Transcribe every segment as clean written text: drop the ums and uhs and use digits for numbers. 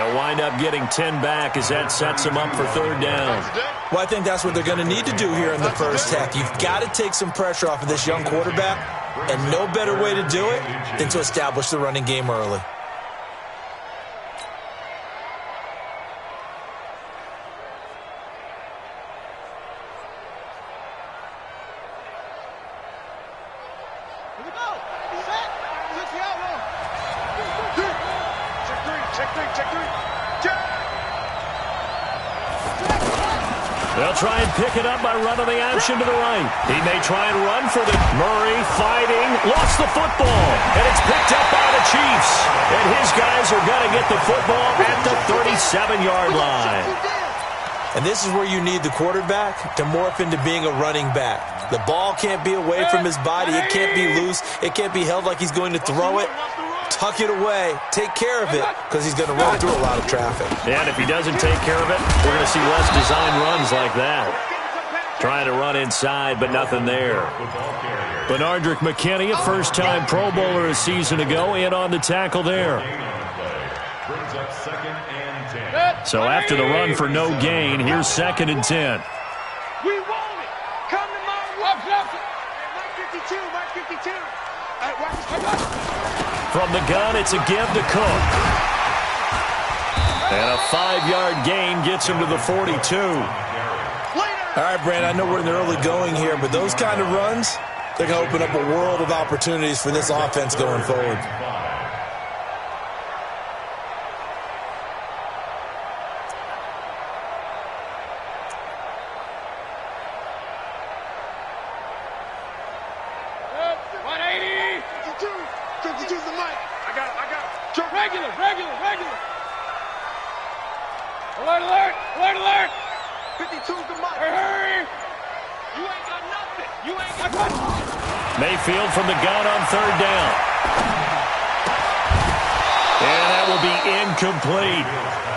They'll wind up getting 10 back as that sets them up for third down. Well, I think that's what they're going to need to do here in the first half. You've got to take some pressure off of this young quarterback, and no better way to do it than to establish the running game early. They'll try and pick it up by running the option to the right. He may try and run for the Murray fighting. Lost the football. And it's picked up by the Chiefs. And his guys are going to get the football at the 37-yard line. And this is where you need the quarterback to morph into being a running back. The ball can't be away from his body. It can't be loose. It can't be held like he's going to throw it. Tuck it away. Take care of it because he's going to run through a lot of traffic. And if he doesn't take care of it, we're going to see less design runs like that. Trying to run inside, but nothing there. Benardrick McKinney, a first-time Pro Bowler a season ago, in on the tackle there. So after the run for no gain, here's 2nd and 10. We want it. Come to my way. Mike 52, Mike 52. From the gun, it's a give to Cook. And a 5-yard gain gets him to the 42. All right, Brand, I know we're in the early going here, but those kind of runs, they're going to open up a world of opportunities for this offense going forward. Mayfield from the gun on third down. And that will be incomplete.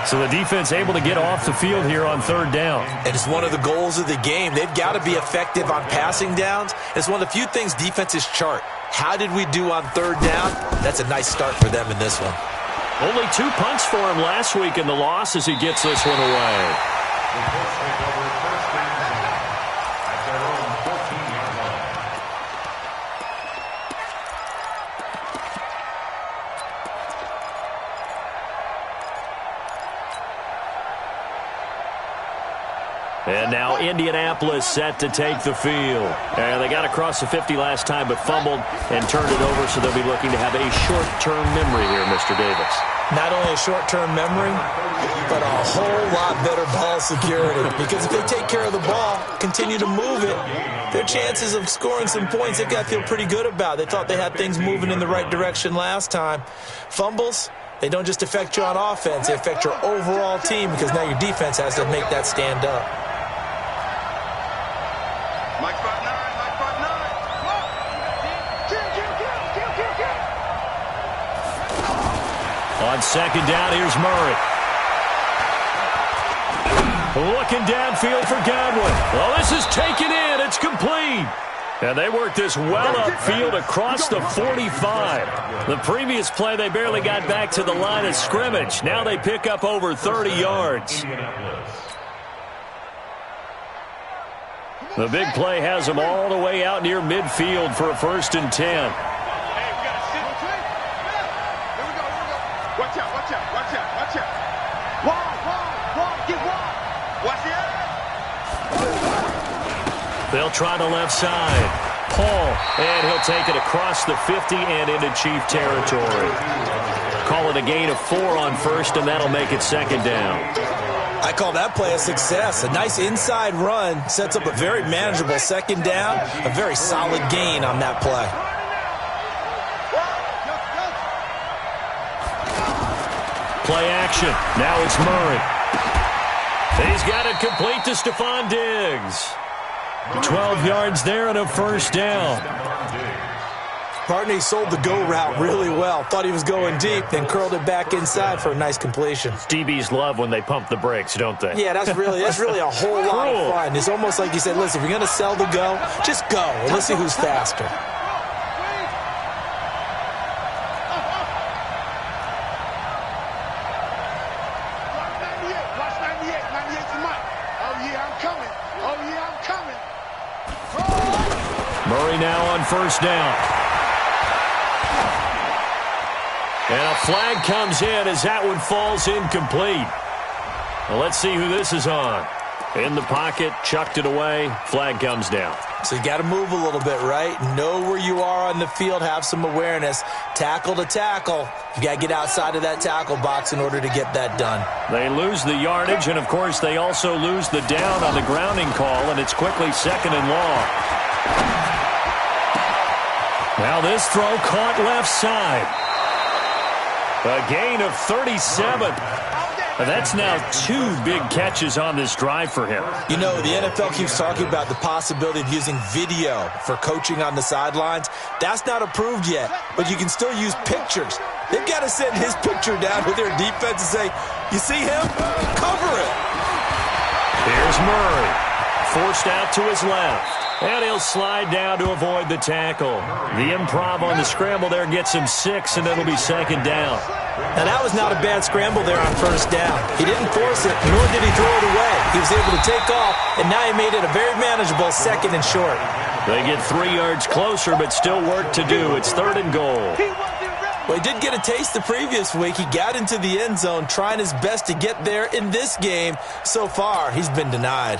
So the defense able to get off the field here on third down. And it's one of the goals of the game. They've got to be effective on passing downs. It's one of the few things defenses chart. How did we do on third down? That's a nice start for them in this one. Only 2 punts for him last week in the loss as he gets this one away. And now Indianapolis set to take the field. And they got across the 50 last time but fumbled and turned it over, so they'll be looking to have a short-term memory here, Mr. Davis. Not only a short-term memory, but a whole lot better ball security. Because if they take care of the ball, continue to move it, their chances of scoring some points, they've got to feel pretty good about. They thought they had things moving in the right direction last time. Fumbles, they don't just affect you on offense, they affect your overall team because now your defense has to make that stand up. Mike 5'9", Mike 5'9". On second down, here's Murray. Looking downfield for Godwin. Well, this is taken in. It's complete. And they worked this well upfield across the 45. The previous play, they barely got back to the line of scrimmage. Now they pick up over 30 yards. The big play has them all the way out near midfield for a 1st and 10. Hey, we got to sit. Here we go. Watch out. Wide, get wide. Watch it. They'll try the left side. Paul, and he'll take it across the 50 and into Chief territory. Call it a gain of 4 on first, and that'll make it 2nd down. I call that play a success. A nice inside run sets up a very manageable 2nd down, a very solid gain on that play. Play action. Now it's Murray. He's got it complete to Stephon Diggs. 12 yards there and a 1st down. Partner, he sold the go route really well. Thought he was going deep, then curled it back inside for a nice completion. DBs love when they pump the brakes, don't they? Yeah, that's really a whole lot of fun. It's almost like you said, listen, if you're going to sell the go, just go, and let's see who's faster. Murray now on first down. And a flag comes in as that one falls incomplete. Well, let's see who this is on. In the pocket, chucked it away, flag comes down. So you got to move a little bit, right? Know where you are on the field, have some awareness. Tackle to tackle. You got to get outside of that tackle box in order to get that done. They lose the yardage, and, of course, they also lose the down on the grounding call, and it's quickly second and long. Now this throw caught left side. A gain of 37. That's now 2 big catches on this drive for him. You know, the NFL keeps talking about the possibility of using video for coaching on the sidelines. That's not approved yet, but you can still use pictures. They've got to send his picture down to their defense and say, you see him? Cover it. Here's Murray. Forced out to his left. And he'll slide down to avoid the tackle. The improv on the scramble there gets him 6, and it'll be second down. Now, that was not a bad scramble there on first down. He didn't force it, nor did he throw it away. He was able to take off, and now he made it a very manageable second and short. They get 3 yards closer, but still work to do. It's third and goal. Well, he did get a taste the previous week. He got into the end zone, trying his best to get there in this game. So far, he's been denied.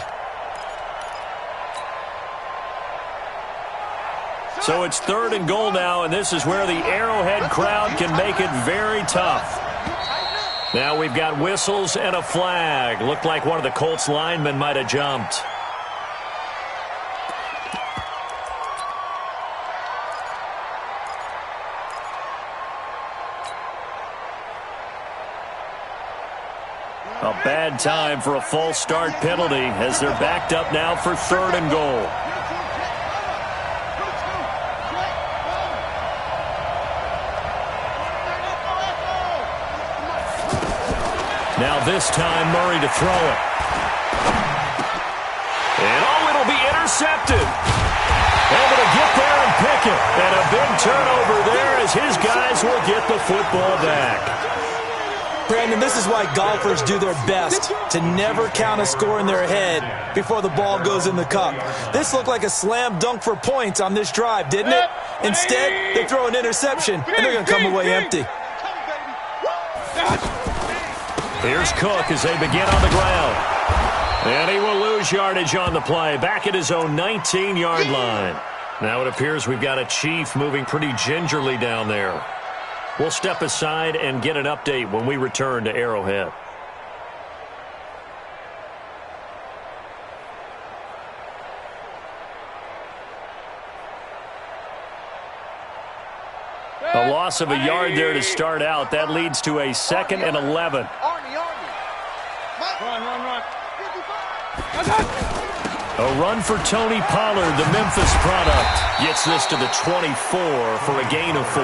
So it's third and goal now, and this is where the Arrowhead crowd can make it very tough. Now we've got whistles and a flag. Looked like one of the Colts linemen might have jumped. A bad time for a false start penalty as they're backed up now for third and goal. Now this time, Murray to throw it. And it'll be intercepted. Able to get there and pick it. And a big turnover there as his guys will get the football back. Brandon, this is why golfers do their best to never count a score in their head before the ball goes in the cup. This looked like a slam dunk for points on this drive, didn't it? Instead, they throw an interception, and they're going to come away empty. Here's Cook as they begin on the ground. And he will lose yardage on the play, back at his own 19-yard line. Now it appears we've got a Chief moving pretty gingerly down there. We'll step aside and get an update when we return to Arrowhead. A loss of a yard there to start out. That leads to a 2nd and 11. A run for Tony Pollard, the Memphis product. Gets this to the 24 for a gain of 4.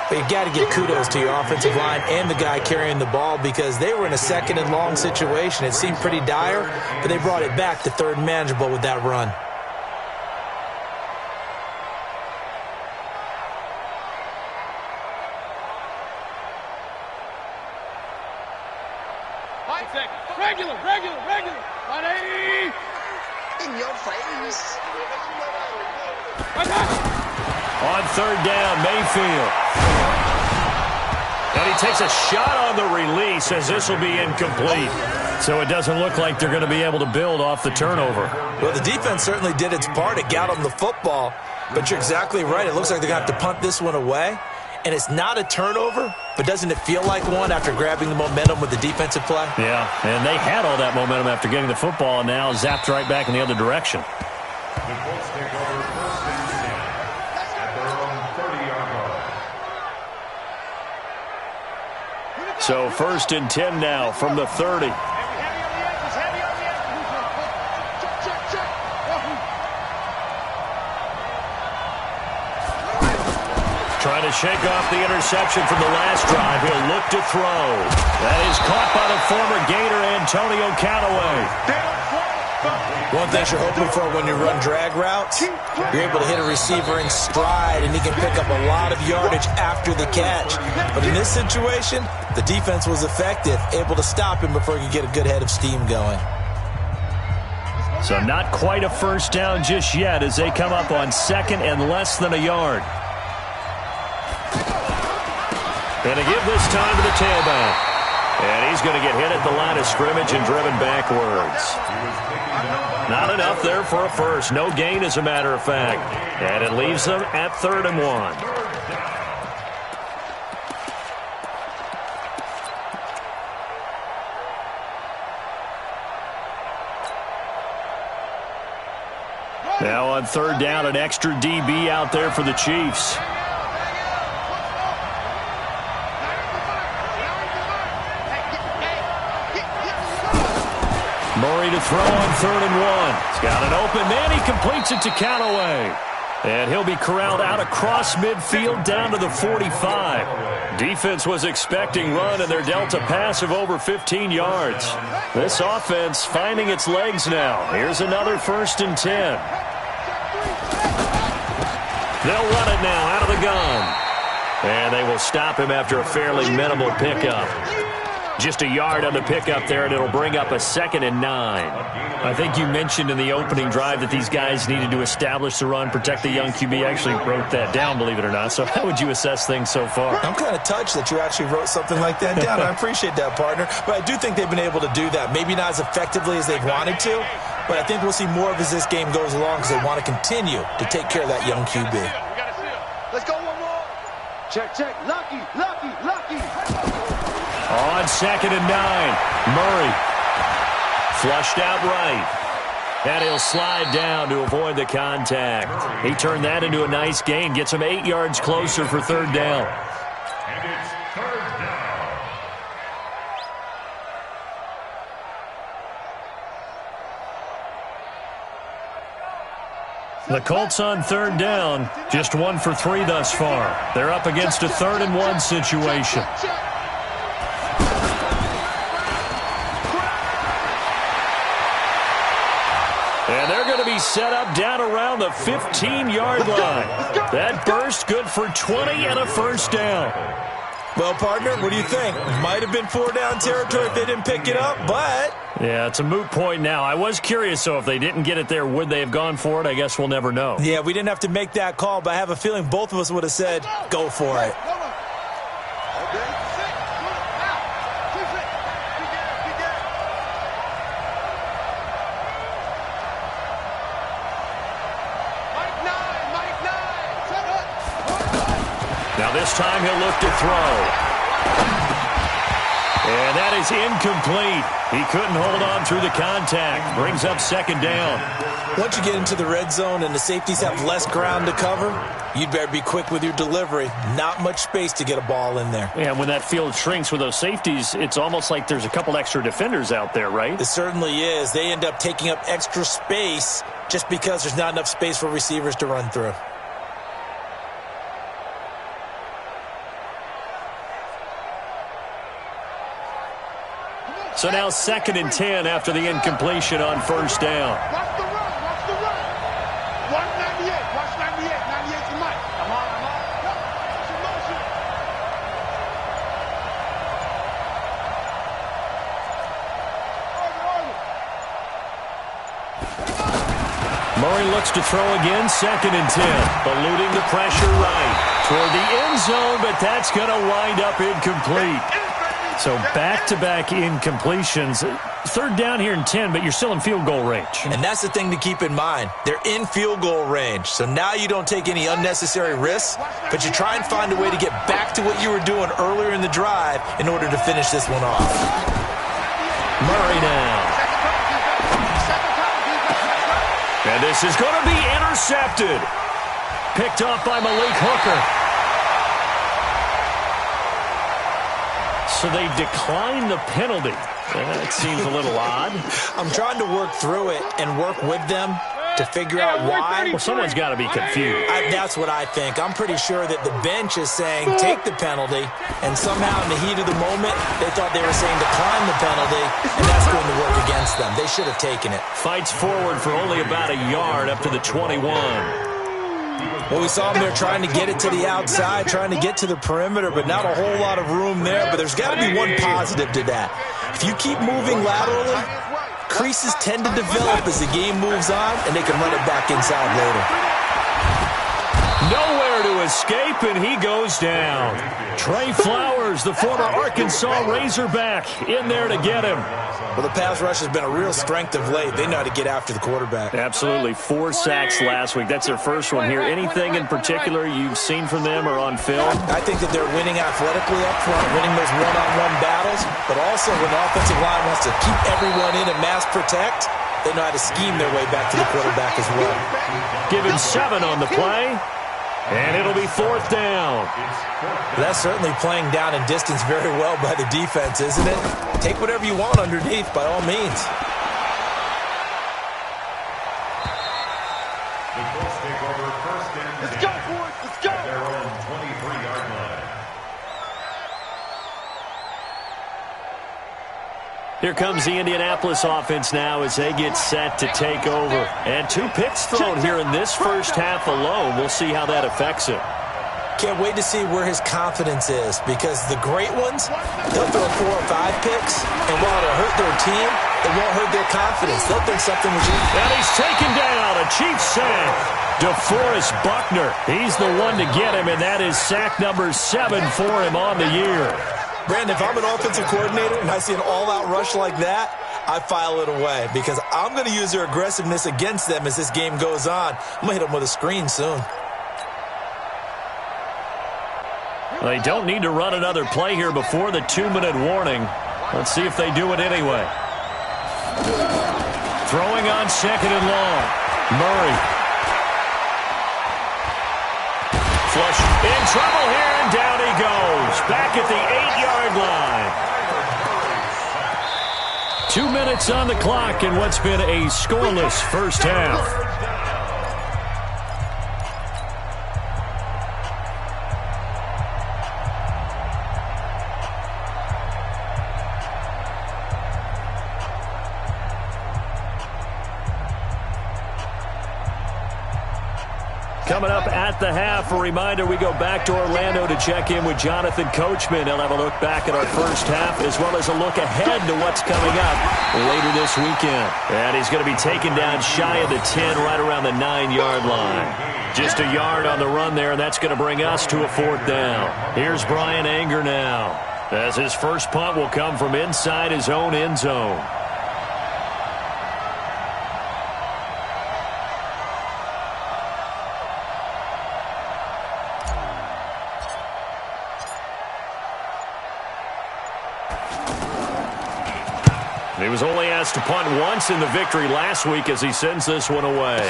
But you got to give kudos to your offensive line and the guy carrying the ball because they were in a 2nd and long situation. It seemed pretty dire, but they brought it back to 3rd and manageable with that run. Regular. 180. In your face. On third down, Mayfield. And he takes a shot on the release as this will be incomplete. So it doesn't look like they're going to be able to build off the turnover. Well, the defense certainly did its part. It got them the football. But you're exactly right. It looks like they're going to have to punt this one away. And it's not a turnover, but doesn't it feel like one after grabbing the momentum with the defensive play? Yeah, and they had all that momentum after getting the football and now zapped right back in the other direction. So 1st and 10 now from the 30. Trying to shake off the interception from the last drive. He'll look to throw. That is caught by the former Gator, Antonio Callaway. One thing you're hoping for when you run drag routes, you're able to hit a receiver in stride, and he can pick up a lot of yardage after the catch. But in this situation, the defense was effective, able to stop him before he could get a good head of steam going. So not quite a first down just yet as they come up on second and less than a yard. And to give this time to the tailback. And he's going to get hit at the line of scrimmage and driven backwards. Not enough there for a first. No gain, as a matter of fact. And it leaves them at 3rd and 1. Now on 3rd down, an extra DB out there for the Chiefs. Murray to throw on 3rd and 1. He's got an open man. He completes it to Callaway. And he'll be corralled out across midfield down to the 45. Defense was expecting run, and they're dealt a pass of over 15 yards. This offense finding its legs now. Here's another 1st and 10. They'll run it now out of the gun. And they will stop him after a fairly minimal pickup. Just a yard on the pickup there, and it'll bring up a 2nd and 9. I think you mentioned in the opening drive that these guys needed to establish the run, protect the young QB. I actually wrote that down, believe it or not. So how would you assess things so far? I'm kind of touched that you actually wrote something like that down. I appreciate that, partner. But I do think they've been able to do that. Maybe not as effectively as they've wanted to, but I think we'll see more of as this game goes along because they want to continue to take care of that young QB. Let's go one more. Check, check. Lucky, lucky, lucky. On 2nd and 9, Murray flushed out right. And he'll slide down to avoid the contact. He turned that into a nice gain. Gets him 8 yards closer for 3rd down. And it's 3rd down. The Colts on 3rd down. Just 1 for 3 thus far. They're up against a 3rd and 1 situation. And they're going to be set up down around the 15-yard line. That burst good for 20 and a 1st down. Well, partner, what do you think? Might have been 4-down territory if they didn't pick it up, but... Yeah, it's a moot point now. I was curious, so if they didn't get it there, would they have gone for it? I guess we'll never know. Yeah, we didn't have to make that call, but I have a feeling both of us would have said, go for it. Now this time he'll look to throw. And that is incomplete. He couldn't hold on through the contact. Brings up 2nd down. Once you get into the red zone and the safeties have less ground to cover, you'd better be quick with your delivery. Not much space to get a ball in there. And when that field shrinks with those safeties, it's almost like there's a couple extra defenders out there, right? It certainly is. They end up taking up extra space just because there's not enough space for receivers to run through. So now 2nd and 10 after the incompletion on 1st down. Watch the run, watch the run. 198, watch 98, 98 to Mike. Come on, come on. Motion, motion. Murray looks to throw again, 2nd and 10. Eluding the pressure right toward the end zone, but that's going to wind up incomplete. So back-to-back incompletions. 3rd down here and 10, but you're still in field goal range. And that's the thing to keep in mind. They're in field goal range. So now you don't take any unnecessary risks, but you try and find a way to get back to what you were doing earlier in the drive in order to finish this one off. Murray now. And this is going to be intercepted. Picked off by Malik Hooker. So they decline the penalty. That seems a little odd. I'm trying to work through it and work with them to figure out why. Well, someone's got to be confused. That's what I think. I'm pretty sure that the bench is saying take the penalty, and somehow in the heat of the moment, they thought they were saying decline the penalty, and that's going to work against them. They should have taken it. Fights forward for only about a yard up to the 21. Well, we saw him there trying to get it to the outside, trying to get to the perimeter, but not a whole lot of room there. But there's got to be one positive to that. If you keep moving laterally, creases tend to develop as the game moves on, and they can run it back inside later. Nowhere to escape, and he goes down. Trey Flowers, the former Arkansas Razorback, in there to get him. Well, the pass rush has been a real strength of late. They know how to get after the quarterback. Absolutely. 4 sacks last week. That's their first one here. Anything in particular you've seen from them or on film? I think that they're winning athletically up front, winning those one-on-one battles, but also when the offensive line wants to keep everyone in and mass protect, they know how to scheme their way back to the quarterback as well. Give him 7 on the play. And it'll be 4th down. That's certainly playing down and distance very well by the defense, isn't it? Take whatever you want underneath, by all means. Let's go, boys. Let's go. Their own 23-yard line. Here comes the Indianapolis offense now as they get set to take over. And 2 picks thrown here in this first half alone. We'll see how that affects it. Can't wait to see where his confidence is, because the great ones, they'll throw 4 or 5 picks, and while it'll hurt their team, it won't hurt their confidence. They'll think something was you. And he's taken down. A Chiefs sack. DeForest Buckner. He's the one to get him, and that is sack number 7 for him on the year. Brandon, if I'm an offensive coordinator and I see an all-out rush like that, I file it away, because I'm going to use their aggressiveness against them as this game goes on. I'm going to hit them with a screen soon. They don't need to run another play here before the 2-minute warning. Let's see if they do it anyway. Throwing on 2nd and long. Murray. Flush in trouble here, and down he goes. Back at the 8-yard line. 2 minutes on the clock in what's been a scoreless first half. Coming up at the half, a reminder, we go back to Orlando to check in with Jonathan Coachman. He'll have a look back at our first half as well as a look ahead to what's coming up later this weekend. And he's going to be taken down shy of the 10, right around the 9-yard line. Just a yard on the run there, and that's going to bring us to a 4th down. Here's Brian Anger now, as his first punt will come from inside his own end zone. He was only asked to punt once in the victory last week as he sends this one away.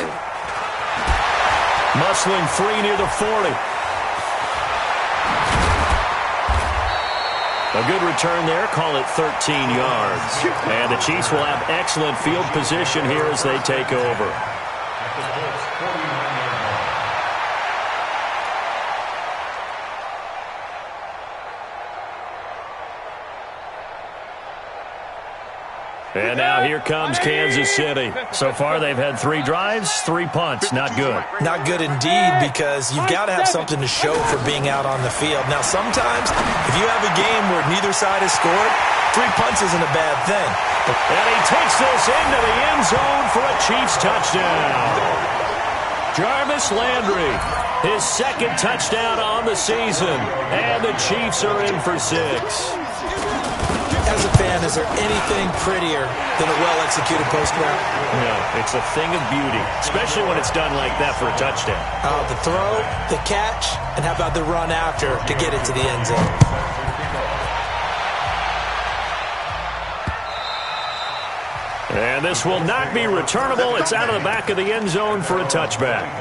Muscling free near the 40. A good return there, call it 13 yards. And the Chiefs will have excellent field position here as they take over. And now here comes Kansas City. So far they've had 3 drives, 3 punts. Not good. Not good indeed, because you've got to have something to show for being out on the field. Now, sometimes, if you have a game where neither side has scored, 3 punts isn't a bad thing. And he takes this into the end zone for a Chiefs touchdown. Jarvis Landry, his 2nd touchdown on the season. And the Chiefs are in for 6. As a fan, is there anything prettier than a well-executed post-route? No, it's a thing of beauty, especially when it's done like that for a touchdown. The throw, the catch, and how about the run after to get it to the end zone? And this will not be returnable. It's out of the back of the end zone for a touchback.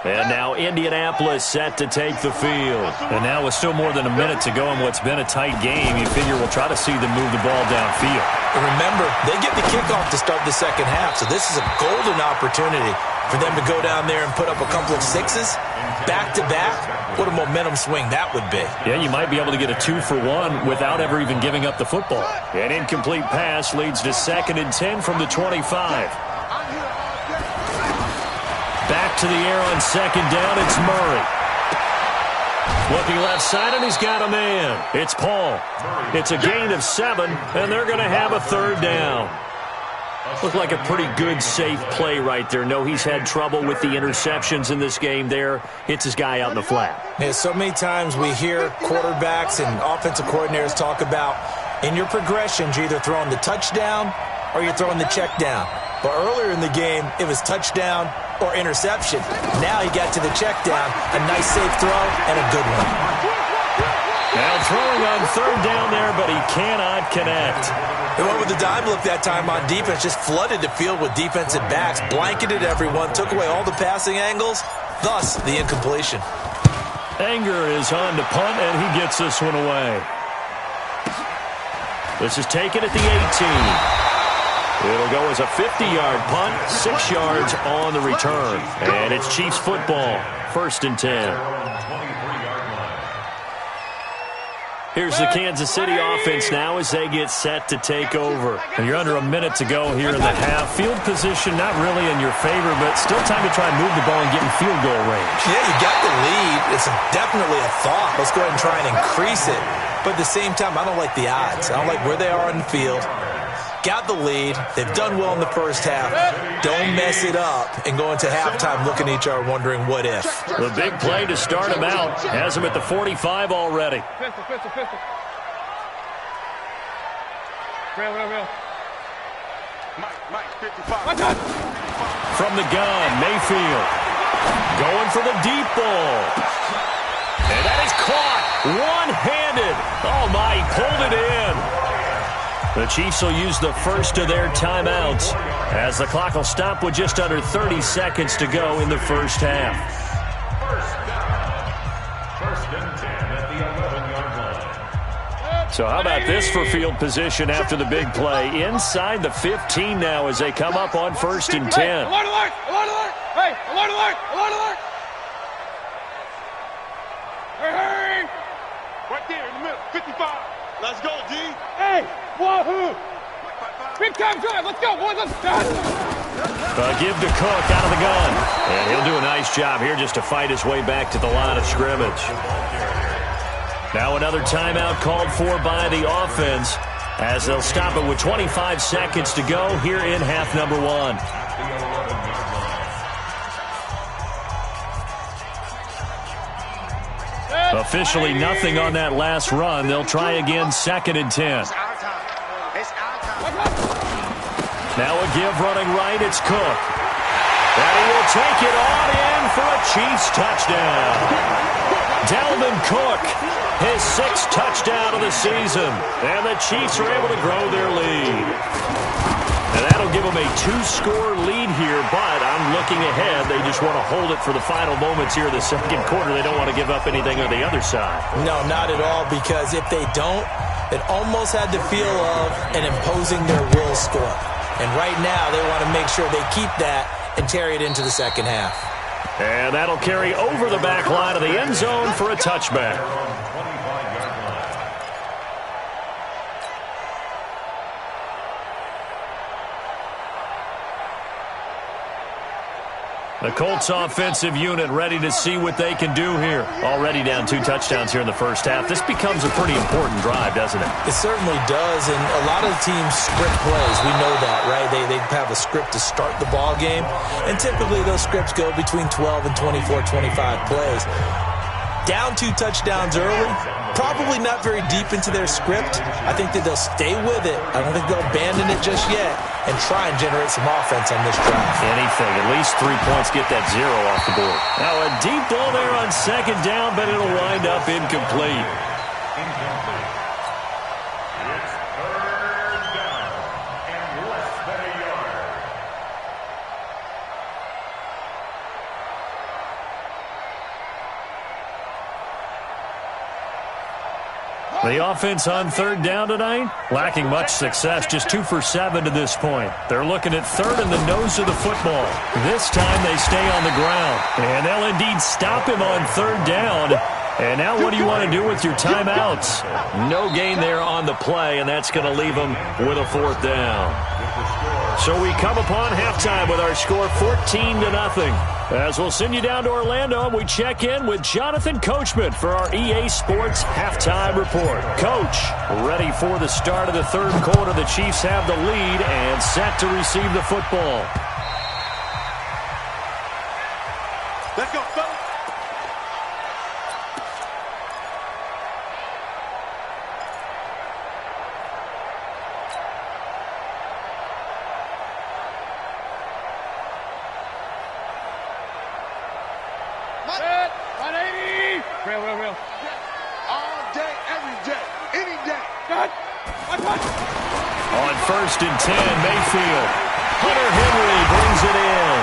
And now Indianapolis set to take the field. And now with still more than a minute to go in what's been a tight game, you figure we'll try to see them move the ball downfield. And remember, they get the kickoff to start the second half, so this is a golden opportunity for them to go down there and put up a couple of 6s back-to-back. What a momentum swing that would be. Yeah, you might be able to get a 2-for-1 without ever even giving up the football. An incomplete pass leads to 2nd and 10 from the 25. Back to the air on second down. It's Murray. Looking left side, and he's got a man. It's Paul. It's a gain of 7, and they're going to have a third down. Looked like a pretty good, safe play right there. No, he's had trouble with the interceptions in this game there. Hits his guy out in the flat. Yeah, so many times we hear quarterbacks and offensive coordinators talk about in your progressions, you're either throwing the touchdown or you're throwing the check down. But earlier in the game, it was touchdown or interception. Now he got to the check down, a nice safe throw, and a good one. Now throwing on third down there, but he cannot connect. He went with the dime look that time on defense, just flooded the field with defensive backs, blanketed everyone, took away all the passing angles, thus the incompletion. Anger is on to punt, and he gets this one away. This is taken at the 18. It'll go as a 50-yard punt, 6 yards on the return. And it's Chiefs football, 1st and 10. Here's the Kansas City offense now as they get set to take over. And you're under a minute to go here in the half. Field position not really in your favor, but still time to try and move the ball and get in field goal range. Yeah, you got the lead. It's definitely a thought. Let's go ahead and try and increase it. But at the same time, I don't like the odds. I don't like where they are in the field. Got the lead. They've done well in the first half. Don't mess it up and go into halftime looking at each other wondering what if. The big play to start him out has him at the 45 already. Pistol. Real. Mike, 55. From the gun, Mayfield. Going for the deep ball. And that is caught. One-handed. Oh, my, he pulled it in. The Chiefs will use the first of their timeouts as the clock will stop with just under 30 seconds to go in the first half. First and 10 at the 11-yard line. So how about this for field position after the big play? Inside the 15 now as they come up on 1st and 10. Alert! Hey, alert! Hey! Right there in the middle, 55. Let's go, G. Hey, wahoo! Big time drive. Let's go, boys. Let's go. Give to Cook out of the gun. And he'll do a nice job here just to fight his way back to the line of scrimmage. Now another timeout called for by the offense as they'll stop it with 25 seconds to go here in half number 1. Officially nothing on that last run. They'll try again, 2nd and 10. Now a give running right. It's Cook. And he will take it on in for a Chiefs touchdown. Dalvin Cook, his 6th touchdown of the season. And the Chiefs are able to grow their lead. And that'll give them a 2-score lead here, but I'm looking ahead. They just want to hold it for the final moments here in the second quarter. They don't want to give up anything on the other side. No, not at all, because if they don't, it almost had the feel of an imposing their will score. And right now, they want to make sure they keep that and carry it into the second half. And that'll carry over the back line of the end zone for a touchback. The Colts offensive unit ready to see what they can do here. Already down 2 touchdowns here in the first half. This becomes a pretty important drive, doesn't it? It certainly does, and a lot of teams script plays. We know that, right? They have a script to start the ball game, and typically those scripts go between 12 and 24, 25 plays. Down 2 touchdowns early, probably not very deep into their script. I think that they'll stay with it. I don't think they'll abandon it just yet and try and generate some offense on this drive. Anything, at least 3 points, get that 0 off the board. Now a deep ball there on 2nd down, but it'll wind up incomplete. It's 3rd down and less than a yard. The offense on 3rd down tonight, lacking much success, just 2 for 7 to this point. They're looking at 3rd in the nose of the football. This time they stay on the ground, and they'll indeed stop him on 3rd down. And now what do you want to do with your timeouts? No gain there on the play, and that's going to leave them with a 4th down. So we come upon halftime with our score 14-0. As we'll send you down to Orlando, we check in with Jonathan Coachman for our EA Sports Halftime Report. Coach, ready for the start of the third quarter. The Chiefs have the lead and set to receive the football. Let's go, fellas. Real. All day, every day, any day. On 1st and 10, Mayfield. Hunter Henry brings it in.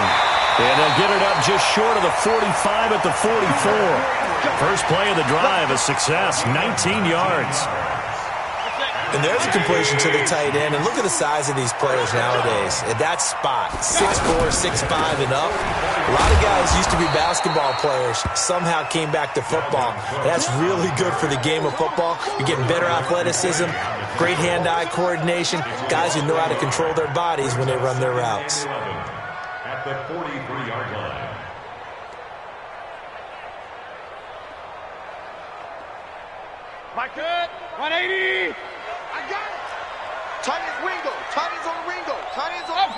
And they'll get it up just short of the 45 at the 44. First play of the drive, a success, 19 yards. And there's a completion to the tight end. And look at the size of these players nowadays. At that spot, 6'4", 6'5", and up. A lot of guys used to be basketball players, somehow came back to football. And that's really good for the game of football. You're getting better athleticism, great hand-eye coordination, guys who know how to control their bodies when they run their routes. At the 43-yard line. Mike, good. 180. I got it. Tight ends window. Tight ends on the window. Tight ends on the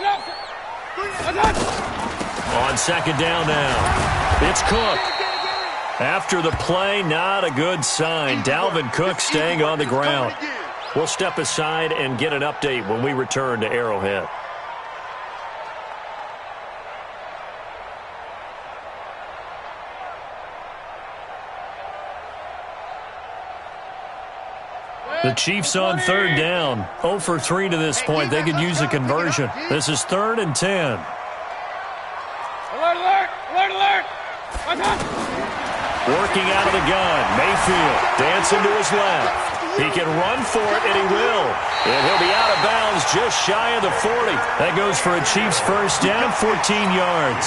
On second down now, it's Cook. After the play, not a good sign. Dalvin Cook staying on the ground. We'll step aside and get an update when we return to Arrowhead. The Chiefs on third down. 0 for 3 to this point. They could use a conversion. This is 3rd and 10. Alert! Working out of the gun. Mayfield dancing to his left. He can run for it, and he will. And he'll be out of bounds just shy of the 40. That goes for a Chiefs first down, 14 yards.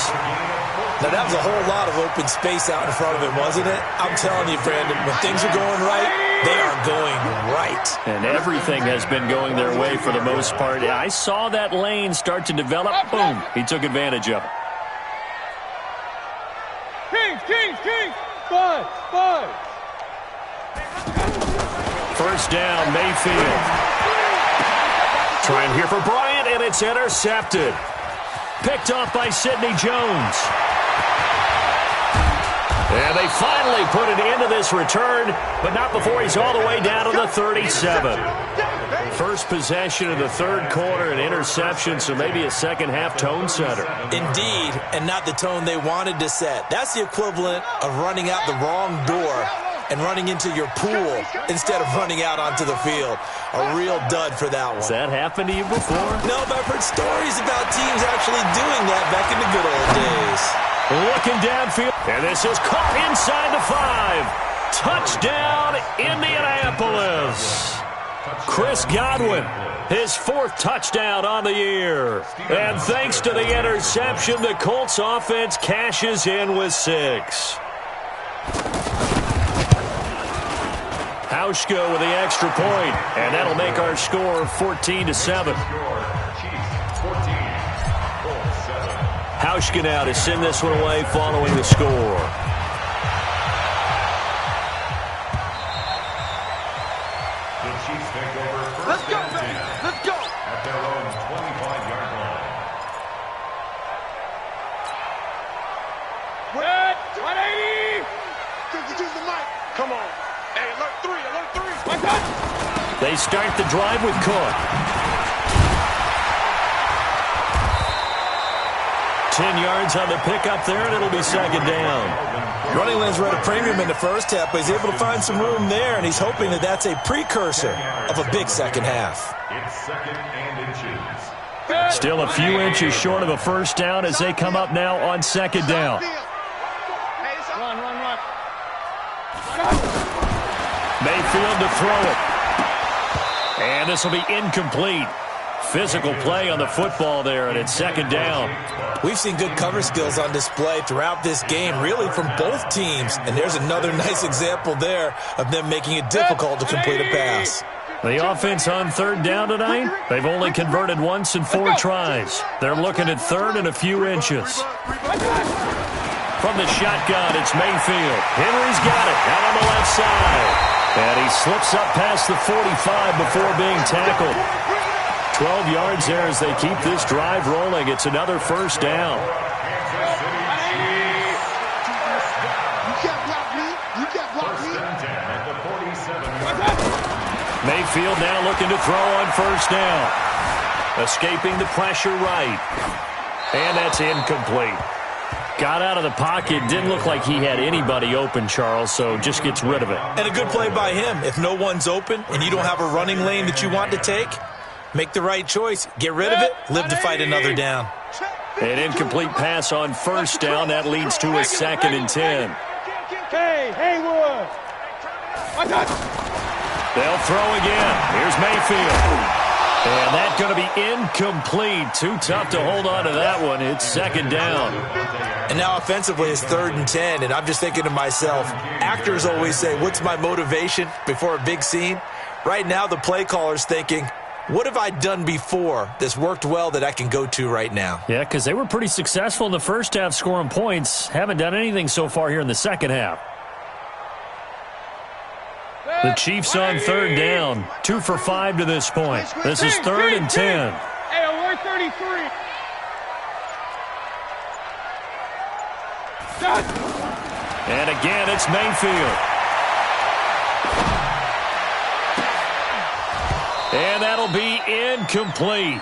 Now, that was a whole lot of open space out in front of him, wasn't it? I'm telling you, Brandon, when things are going right, they are going right. And everything has been going their way for the most part. I saw that lane start to develop. Boom. He took advantage of it. Kings. 5. First down, Mayfield. Trying here for Bryant, and it's intercepted. Picked off by Sidney Jones. And they finally put an end to this return, but not before he's all the way down to the 37. First possession of the third quarter, an interception, so maybe a second-half tone setter. Indeed, and not the tone they wanted to set. That's the equivalent of running out the wrong door and running into your pool instead of running out onto the field. A real dud for that one. Has that happened to you before? No, but I've heard stories about teams actually doing that back in the good old days. Looking downfield, and this is caught inside the 5. Touchdown, Indianapolis. Chris Godwin, his 4th touchdown on the year. And thanks to the interception, the Colts offense cashes in with 6. Hauschka with the extra point, and that'll make our score 14-7. Hauschka now to send this one away following the score. The Chiefs take over Let's go, 1st and 10 let's go. at their own 25-yard line. Red, 180. Use the mic. Come on. Hey, alert 3. They start the drive with Cook. 10 yards on the pickup there, and it'll be second down. Running lanes were at a premium in the first half, but he's able to find some room there, and he's hoping that that's a precursor of a big second half. It's 2nd and inches. Still a few inches short of a first down as they come up now on second down. Run. Mayfield to throw it. And this will be incomplete. Physical play on the football there, and it's second down. We've seen good cover skills on display throughout this game, really from both teams. And there's another nice example there of them making it difficult to complete a pass. The offense on third down tonight, they've only converted once in 4 tries. They're looking at third and a few inches. From the shotgun, it's Mayfield. Henry's got it out on the left side. And he slips up past the 45 before being tackled. 12 yards there as they keep this drive rolling. It's another first down. Mayfield now looking to throw on first down. Escaping the pressure right. And that's incomplete. Got out of the pocket. Didn't look like he had anybody open, Charles, so just gets rid of it. And a good play by him. If no one's open and you don't have a running lane that you want to take, make the right choice. Get rid of it. Live to fight another down. An incomplete pass on first down. That leads to a 2nd and 10. Hey, Haywood. They'll throw again. Here's Mayfield. And that's going to be incomplete. Too tough to hold on to that one. It's 2nd down. And now offensively it's 3rd and 10. And I'm just thinking to myself, actors always say, what's my motivation before a big scene? Right now the play caller's thinking, what have I done before that's worked well that I can go to right now? Yeah, because they were pretty successful in the first half scoring points. Haven't done anything so far here in the second half. The Chiefs on third down. 2 for 5 to this point. This is 3rd and 10. Hey, 133. And again, it's Mayfield. And that'll be incomplete.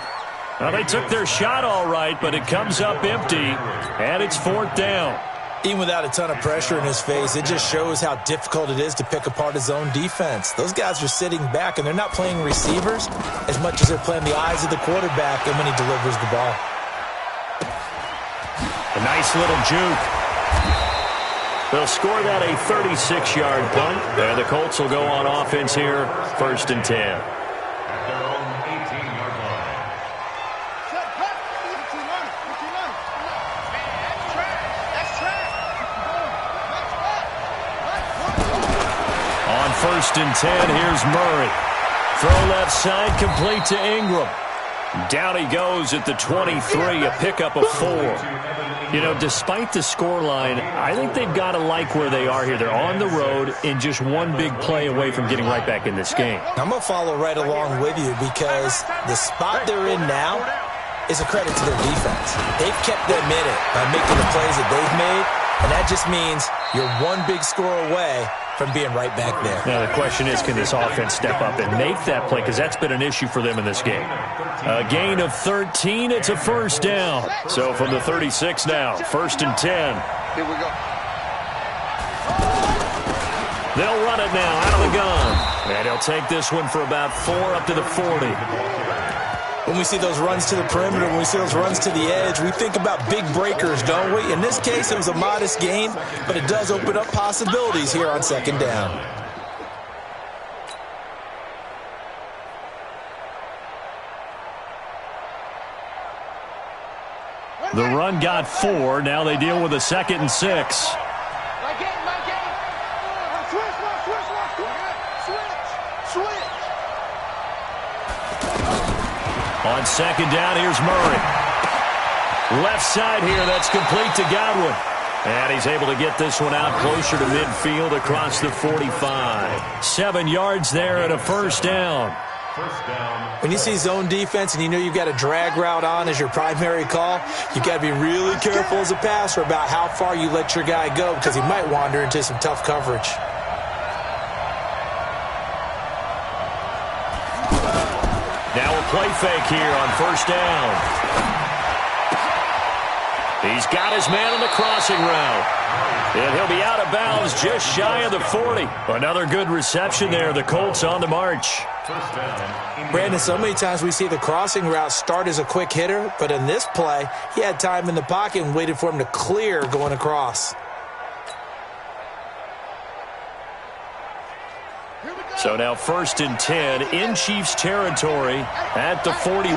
Well, they took their shot all right, but it comes up empty, and it's 4th down. Even without a ton of pressure in his face, it just shows how difficult it is to pick apart his own defense. Those guys are sitting back, and they're not playing receivers as much as they're playing the eyes of the quarterback and when he delivers the ball. A nice little juke. They'll score that a 36-yard punt. And the Colts will go on offense here, 1st and 10. On 1st and 10, here's Murray. Throw left side, complete to Ingram. Down he goes at the 23, a pickup of 4. You know, despite the scoreline, I think they've got to like where they are here. They're on the road and just one big play away from getting right back in this game. I'm going to follow right along with you because the spot they're in now is a credit to their defense. They've kept them in it by making the plays that they've made, and that just means you're one big score away from being right back there. Now, the question is, can this offense step up and make that play? Because that's been an issue for them in this game. A gain of 13. It's a first down. So from the 36 now, 1st and 10. Here we go. They'll run it now out of the gun. And he'll take this one for about 4 up to the 40. When we see those runs to the perimeter, when we see those runs to the edge, we think about big breakers, don't we? In this case, it was a modest gain, but it does open up possibilities here on 2nd down. The run got 4. Now they deal with a 2nd and 6. On 2nd down, here's Murray. Left side here, that's complete to Godwin. And he's able to get this one out closer to midfield across the 45. 7 yards there and a first down. When you see zone defense and you know you've got a drag route on as your primary call, you've got to be really careful as a passer about how far you let your guy go because he might wander into some tough coverage. Now a play fake here on first down. He's got his man on the crossing route. And he'll be out of bounds just shy of the 40. Another good reception there. The Colts on the march. Brandon, so many times we see the crossing route start as a quick hitter, but in this play, he had time in the pocket and waited for him to clear going across. So now 1st and 10 in Chiefs territory at the 41.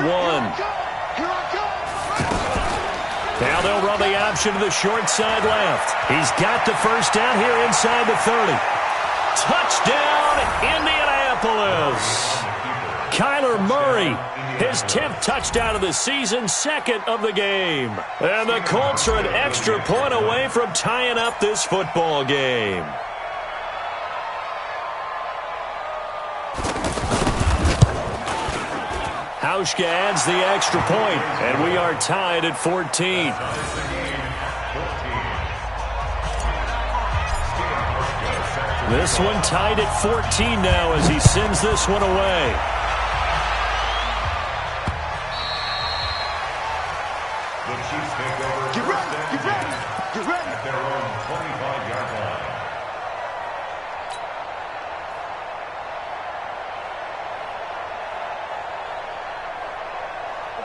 Now they'll run the option to the short side left. He's got the first down here inside the 30. Touchdown, Indianapolis. for Murray. His 10th touchdown of the season, 2nd of the game. And the Colts are an extra point away from tying up this football game. Hauschka adds the extra point, and we are tied at 14. This one tied at 14 now as he sends this one away. The Chiefs take over. Get ready, get ready, get ready. At their own 25-yard line.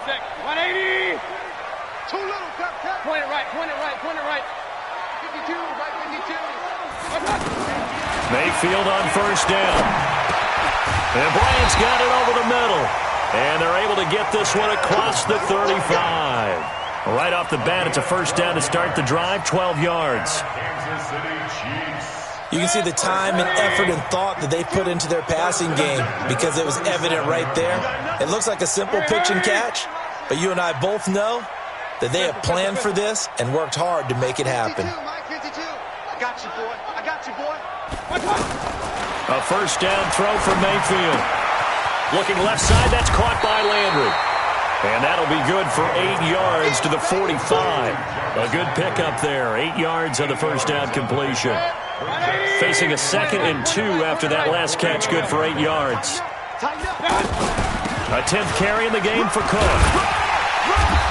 Check. 180. Too little, cut. Point it right, point it right, point it right. 52, right 52. Mayfield on first down. And Bryant's got it over the middle. And they're able to get this one across the 35. Right off the bat, it's a first down to start the drive, 12 yards. Kansas City Chiefs. You can see the time and effort and thought that they put into their passing game because it was evident right there. It looks like a simple pitch and catch, but you and I both know that they have planned for this and worked hard to make it happen. 52, Mike 52. I got you, boy. I got you, boy. A first down throw for Mayfield. Looking left side, that's caught by Landry. And that'll be good for 8 yards to the 45. A good pickup there, 8 yards on the first down completion. Facing a 2nd and 2 after that last catch, good for 8 yards. A 10th carry in the game for Cook.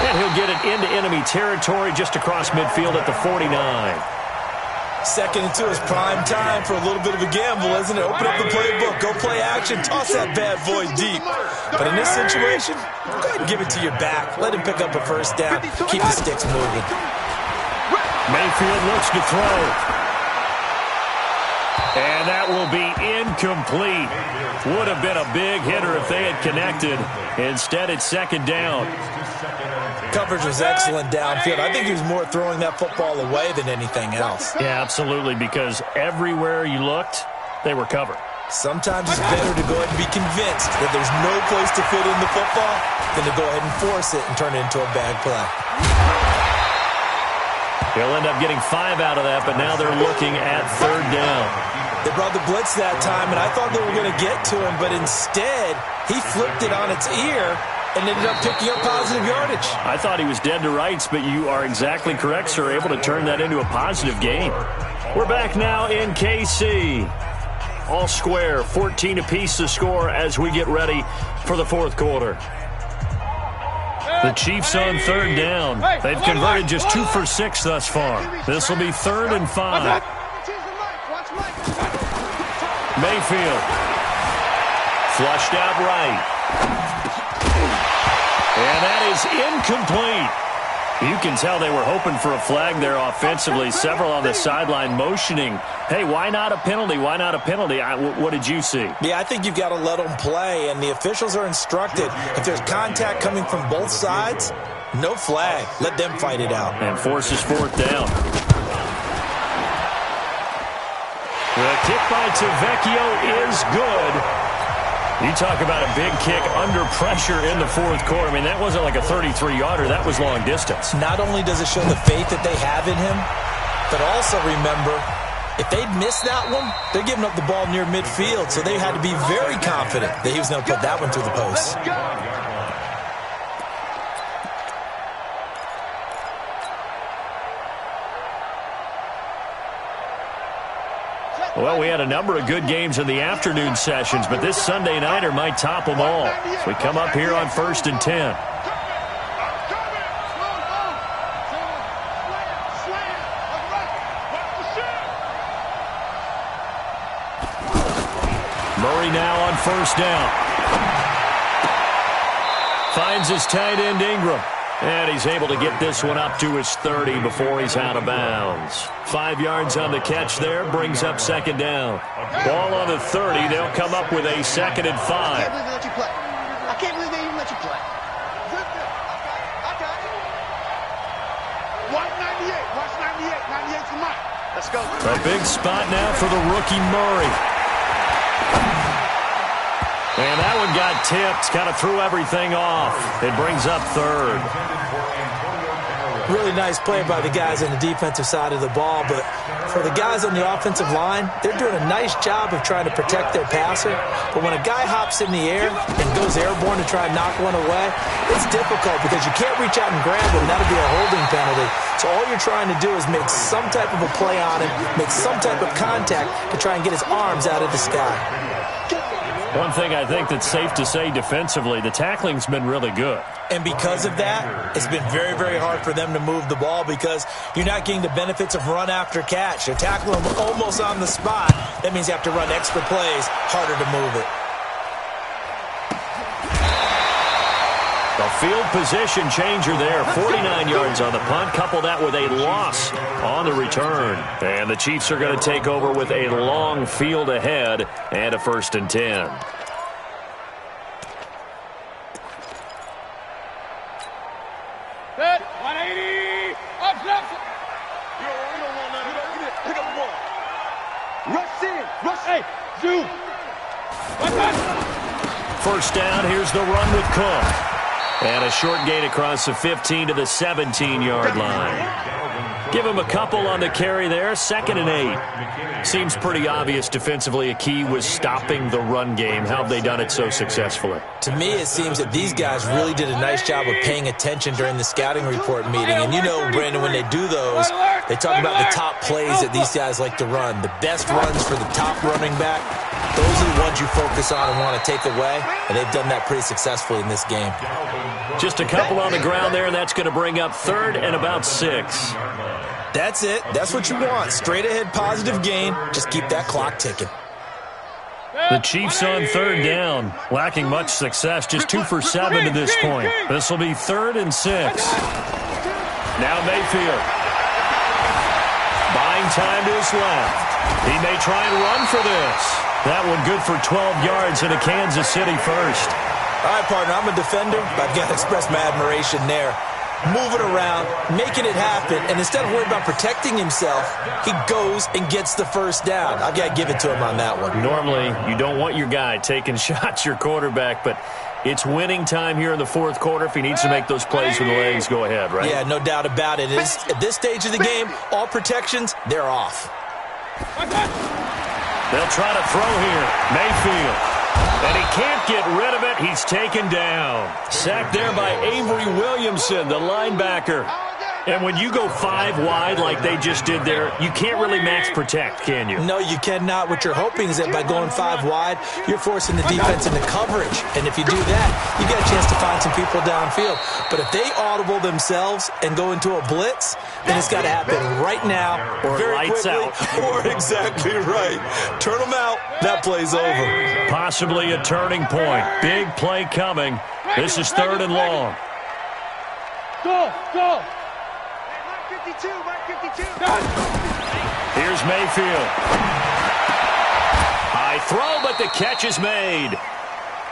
And he'll get it into enemy territory just across midfield at the 49. 2nd and 2 is prime time for a little bit of a gamble, isn't it? Open up the playbook, go play action, toss that bad boy deep. But in this situation, go ahead and give it to your back. Let him pick up a first down, keep the sticks moving. Mayfield looks to throw. And that will be incomplete. Would have been a big hitter if they had connected. Instead, it's 2nd down. Coverage was excellent downfield. I think he was more throwing that football away than anything else. Yeah, absolutely, because everywhere you looked, they were covered. Sometimes it's better to go ahead and be convinced that there's no place to fit in the football than to go ahead and force it and turn it into a bad play. He'll end up getting 5 out of that, but now they're looking at 3rd down. They brought the blitz that time, and I thought they were going to get to him, but instead, he flipped it on its ear and ended up picking up positive yardage. I thought he was dead to rights, but you are exactly correct, sir, able to turn that into a positive gain. We're back now in KC. All square, 14 apiece to score as we get ready for the 4th quarter. The Chiefs on 3rd down. They've converted just 2 for 6 thus far. This will be 3rd and 5. Mayfield. Flushed out right. And that is incomplete. You can tell they were hoping for a flag there offensively. Several on the sideline motioning, hey, why not a penalty? Why not a penalty? What did you see? Yeah, I think you've got to let them play, and the officials are instructed. If there's contact coming from both sides, no flag. Let them fight it out. And forces 4th down. The kick by Tavecchio is good. You talk about a big kick under pressure in the 4th quarter. I mean, that wasn't like a 33-yarder. That was long distance. Not only does it show the faith that they have in him, but also remember, if they'd missed that one, they're giving up the ball near midfield, so they had to be very confident that he was going to put that one through the post. Well, we had a number of good games in the afternoon sessions, but this Sunday nighter might top them all. So we come up here on 1st and 10. Murray now on 1st down. Finds his tight end Ingram. And he's able to get this one up to his 30 before he's out of bounds. 5 yards on the catch there, brings up 2nd down. Ball on the 30, they'll come up with a 2nd and 5. I can't believe they let you play. I can't believe they even let you play. I got it. Watch 98, watch 98. 98's the mark. Let's go. A big spot now for the rookie Murray. And that one got tipped, kind of threw everything off. It brings up third. Really nice play by the guys on the defensive side of the ball, but for the guys on the offensive line, they're doing a nice job of trying to protect their passer. But when a guy hops in the air and goes airborne to try and knock one away, it's difficult because you can't reach out and grab him. That'll be a holding penalty. So all you're trying to do is make some type of a play on him, make some type of contact to try and get his arms out of the sky. One thing I think that's safe to say defensively, the tackling's been really good. And because of that, it's been very, very hard for them to move the ball because you're not getting the benefits of run after catch. You're tackling them almost on the spot. That means you have to run extra plays, harder to move it. A field position changer there. 49 yards on the punt. Couple that with a loss on the return. And the Chiefs are going to take over with a long field ahead and a 1st and 10. Good. 180. Up, left. You don't want none of that. Pick up the ball. Rush in. Rush. Hey, zoom. First down. Here's the run with Cook. And a short gain across the 15 to the 17-yard line. Give him a couple on the carry there. 2nd and 8. Seems pretty obvious defensively a key was stopping the run game. How have they done it so successfully? To me, it seems that these guys really did a nice job of paying attention during the scouting report meeting. And you know, Brandon, when they do those, they talk about the top plays that these guys like to run. The best runs for the top running back, those are the ones you focus on and want to take away. And they've done that pretty successfully in this game. Just a couple on the ground there, and that's going to bring up 3rd and about 6. That's it. That's what you want. Straight ahead positive gain. Just keep that clock ticking. The Chiefs on 3rd down, lacking much success, just 2 for 7 to this point. This will be 3rd and 6. Now Mayfield. Buying time to his left. He may try and run for this. That one good for 12 yards and a Kansas City first. All right, partner, I'm a defender, but I've got to express my admiration there. Moving around, making it happen, and instead of worrying about protecting himself, he goes and gets the first down. I've got to give it to him on that one. Normally, you don't want your guy taking shots, your quarterback, but it's winning time here in the 4th quarter. If he needs to make those plays with the legs, go ahead, right? Yeah, no doubt about it. At this stage of the game, all protections, they're off. They'll try to throw here. Mayfield. And he can't get rid of it. He's taken down. Sacked there by Avery Williamson, the linebacker. And when you go 5 wide like they just did there, you can't really max protect, can you? No, you cannot. What you're hoping is that by going 5 wide, you're forcing the defense into coverage. And if you do that, you get a chance to find some people downfield. But if they audible themselves and go into a blitz, then it's got to happen right now, or very lights quickly, out. or exactly right. Turn them out. That play's over. Possibly a turning point. Big play coming. This is 3rd and long. Go. 52, Mike 52. Here's Mayfield. High throw, but the catch is made.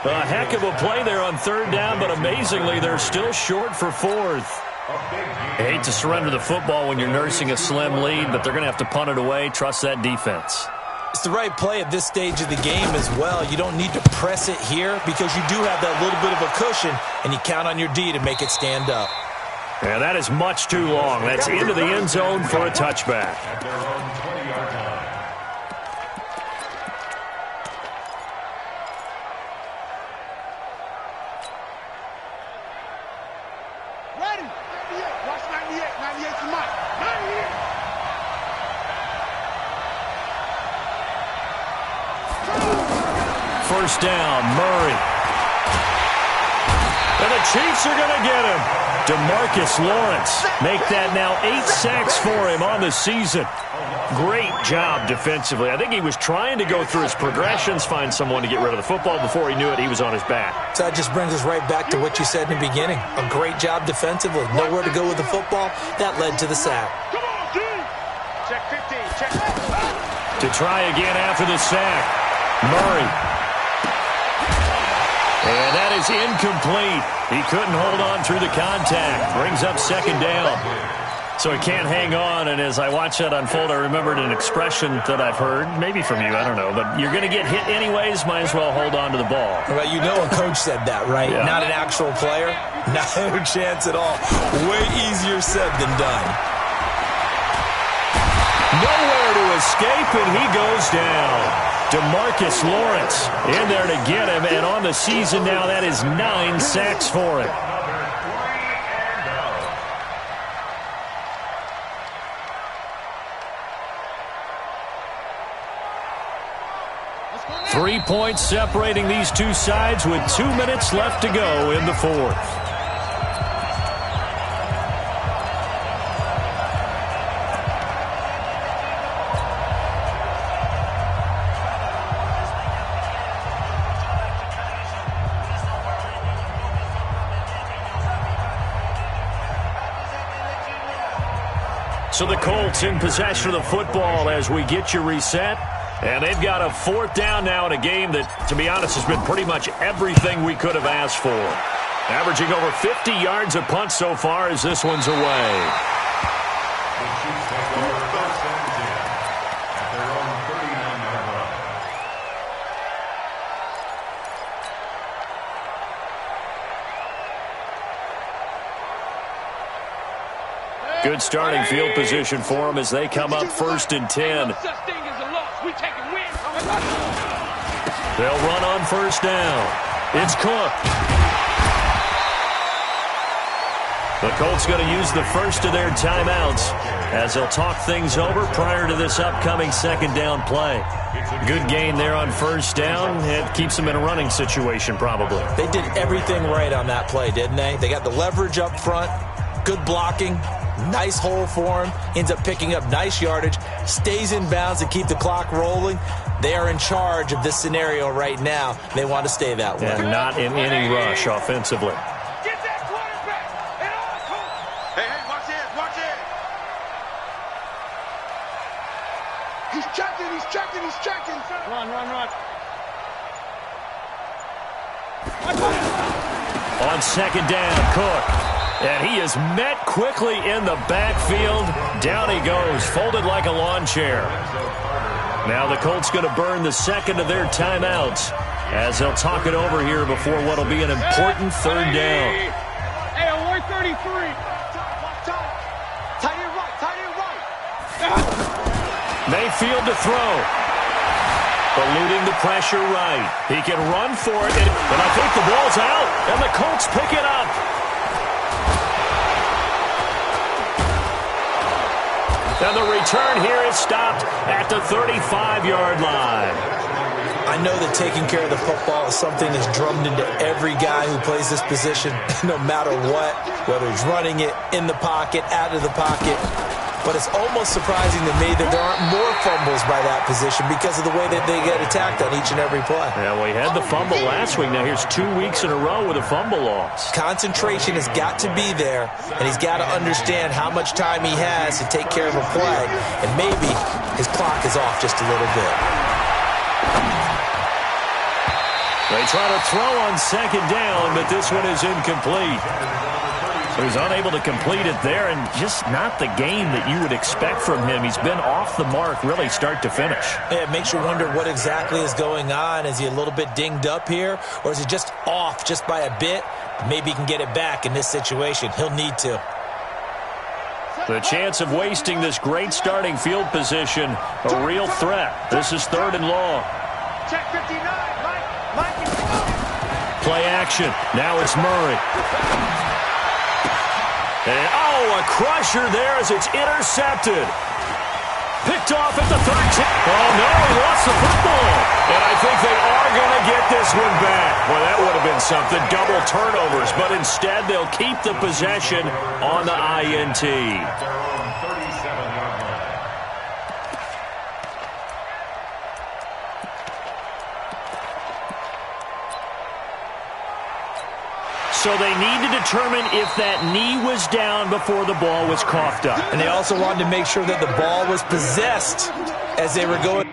A heck of a play there on 3rd down, but amazingly, they're still short for 4th. I hate to surrender the football when you're nursing a slim lead, but they're going to have to punt it away. Trust that defense. It's the right play at this stage of the game as well. You don't need to press it here because you do have that little bit of a cushion, and you count on your D to make it stand up. And that is much too long. That's into the end zone for a touchback. Ready. 98. Watch 98. 98 to Mike. 98. First down, Murray. And the Chiefs are going to get him. DeMarcus Lawrence make that now 8 sacks for him on the season. Great job defensively. I think he was trying to go through his progressions, find someone to get rid of the football. Before he knew it, he was on his back. So that just brings us right back to what you said in the beginning. A great job defensively. Nowhere to go with the football. That led to the sack. Come on, D. Check 15. Check. To try again after the sack. Murray. And that is incomplete. He couldn't hold on through the contact. Brings up 2nd down. So he can't hang on, and as I watch that unfold, I remembered an expression that I've heard, maybe from you, I don't know, but you're going to get hit anyways, might as well hold on to the ball. Well, you know a coach said that, right? Yeah. Not an actual player. No chance at all. Way easier said than done. Nowhere to escape, and he goes down. DeMarcus Lawrence in there to get him, and on the season now, that is 9 sacks for him. Three points separating these two sides with 2 minutes left to go in the fourth. So the Colts in possession of the football as we get you reset. And they've got a 4th down now in a game that, to be honest, has been pretty much everything we could have asked for. Averaging over 50 yards a punt so far as this one's away. Good starting field position for them as they come up 1st and 10. They'll run on 1st down. It's Cook. The Colts going to use the first of their timeouts as they'll talk things over prior to this upcoming 2nd down play. Good gain there on 1st down. It keeps them in a running situation probably. They did everything right on that play, didn't they? They got the leverage up front, good blocking, nice hole for him, ends up picking up nice yardage, stays in bounds to keep the clock rolling. They are in charge of this scenario right now. They want to stay that way. And not in any rush offensively. Get that quarterback! Hey, watch it, watch it! He's checking, he's checking, he's checking. Run. On 2nd down, Cook. And he is met quickly in the backfield. Down he goes, folded like a lawn chair. Now the Colts going to burn the 2nd of their timeouts as they'll talk it over here before what will be an important 3rd down. Hey, 133. Tight end right. Mayfield to throw. Eluding the pressure right. He can run for it, and I think the ball's out, and the Colts pick it up. And the return here is stopped at the 35-yard line. I know that taking care of the football is something that's drummed into every guy who plays this position, no matter what, whether he's running it, in the pocket, out of the pocket. But it's almost surprising to me that there aren't more fumbles by that position because of the way that they get attacked on each and every play. Yeah, we had the fumble last week. Now here's 2 weeks in a row with a fumble loss. Concentration has got to be there, and he's got to understand how much time he has to take care of a play, and maybe his clock is off just a little bit. They try to throw on 2nd down, but this one is incomplete. So he's unable to complete it there, and just not the game that you would expect from him. He's been off the mark, really, start to finish. Yeah, it makes you wonder what exactly is going on. Is he a little bit dinged up here, or is he just off just by a bit? Maybe he can get it back in this situation. He'll need to. The chance of wasting this great starting field position, a real threat. This is 3rd and long. Check 59, Mike. Play action. Now it's Murray. And, a crusher there as it's intercepted. Picked off at the 13. Oh, no, he lost the football. And I think they are going to get this one back. Well, that would have been something, double turnovers. But instead, they'll keep the possession on the INT. So they need to determine if that knee was down before the ball was coughed up. And they also wanted to make sure that the ball was possessed as they were going.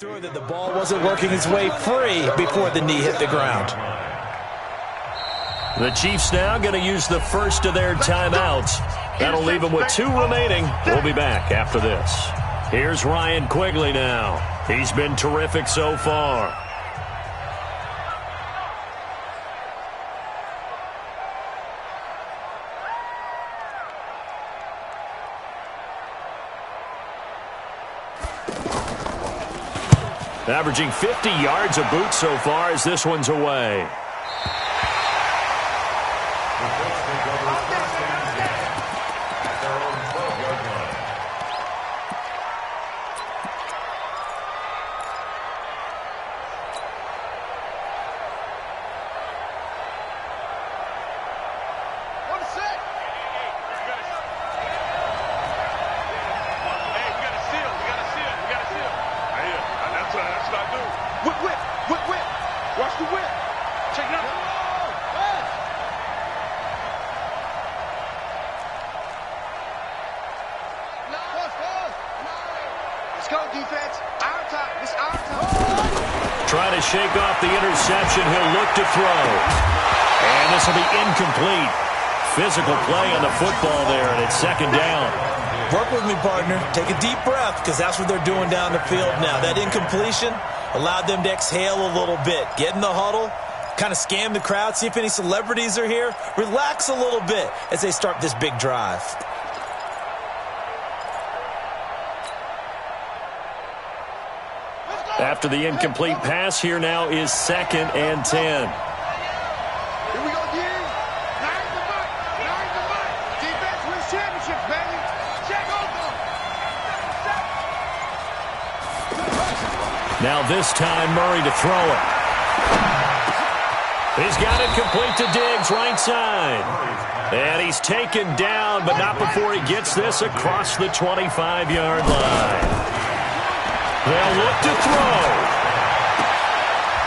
Sure that the ball wasn't working its way free before the knee hit the ground. The Chiefs now going to use the first of their timeouts. That'll leave them with 2 remaining. We'll be back after this. Here's Ryan Quigley now. He's been terrific so far. Averaging 50 yards a boot so far as this one's away. Trying to shake off the interception. He'll look to throw. And this will be incomplete. Physical play on the football there, and it's second down. Work with me, partner. Take a deep breath, because that's what they're doing down the field now. That incompletion allowed them to exhale a little bit. Get in the huddle, kind of scan the crowd, see if any celebrities are here. Relax a little bit as they start this big drive. After the incomplete pass, here now is 2nd and 10. Here we go again. Nine the mark. Defense wins championships, baby. Check over. Now this time, Murray to throw it. He's got it complete to Diggs, right side. And he's taken down, but not before he gets this across the 25-yard line. They'll look to throw.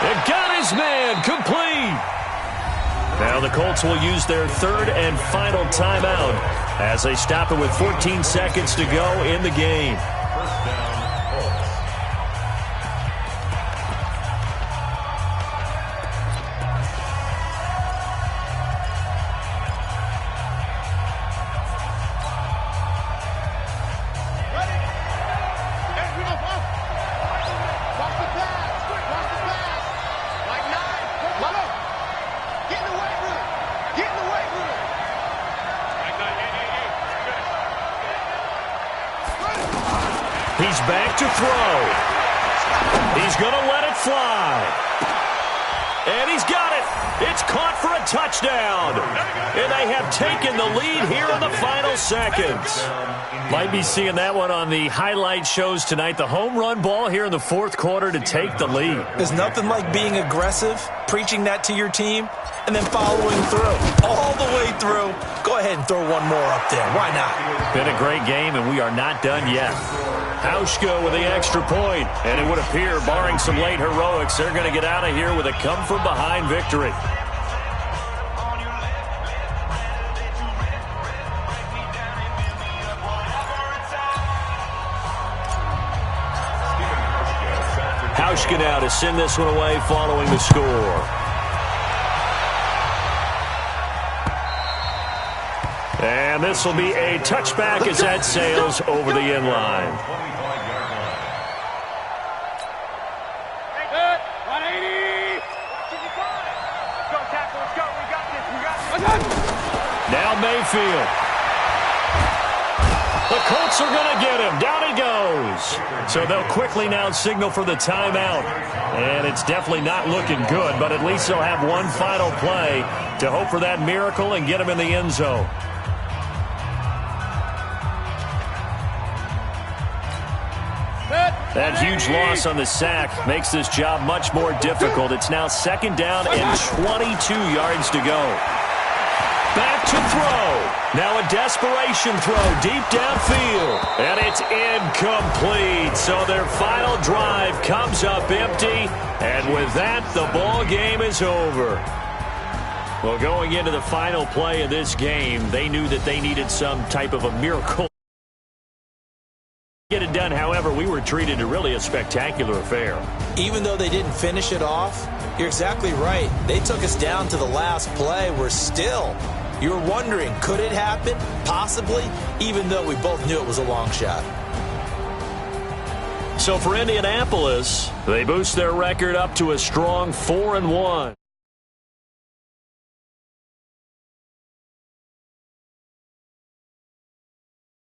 It got his man complete. Now the Colts will use their 3rd and final timeout as they stop it with 14 seconds to go in the game. He's back to throw. He's going to let it fly. And he's got it. It's caught for a touchdown. And they have taken the lead here in the final seconds. Might be seeing that one on the highlight shows tonight. The home run ball here in the 4th quarter to take the lead. There's nothing like being aggressive, preaching that to your team, and then following through. All the way through. Go ahead and throw one more up there. Why not? Been a great game, and we are not done yet. Hauschka with the extra point, and it would appear, barring some late heroics, they're going to get out of here with a come-from-behind victory. Hauschka now to send this one away following the score. And this will be a touchback as that sails over the end line. Good. 180. Go, tackle. Let's go. We got this. Now Mayfield. The Colts are going to get him. Down he goes. So they'll quickly now signal for the timeout. And it's definitely not looking good, but at least they'll have one final play to hope for that miracle and get him in the end zone. That huge loss on the sack makes this job much more difficult. It's now 2nd down and 22 yards to go. Back to throw. Now a desperation throw deep downfield. And it's incomplete. So their final drive comes up empty. And with that, the ball game is over. Well, going into the final play of this game, they knew that they needed some type of a miracle. Get it done, however, we were treated to really a spectacular affair. Even though they didn't finish it off, you're exactly right. They took us down to the last play. We're still. You were wondering, could it happen? Possibly, even though we both knew it was a long shot. So for Indianapolis, they boost their record up to a strong 4-1.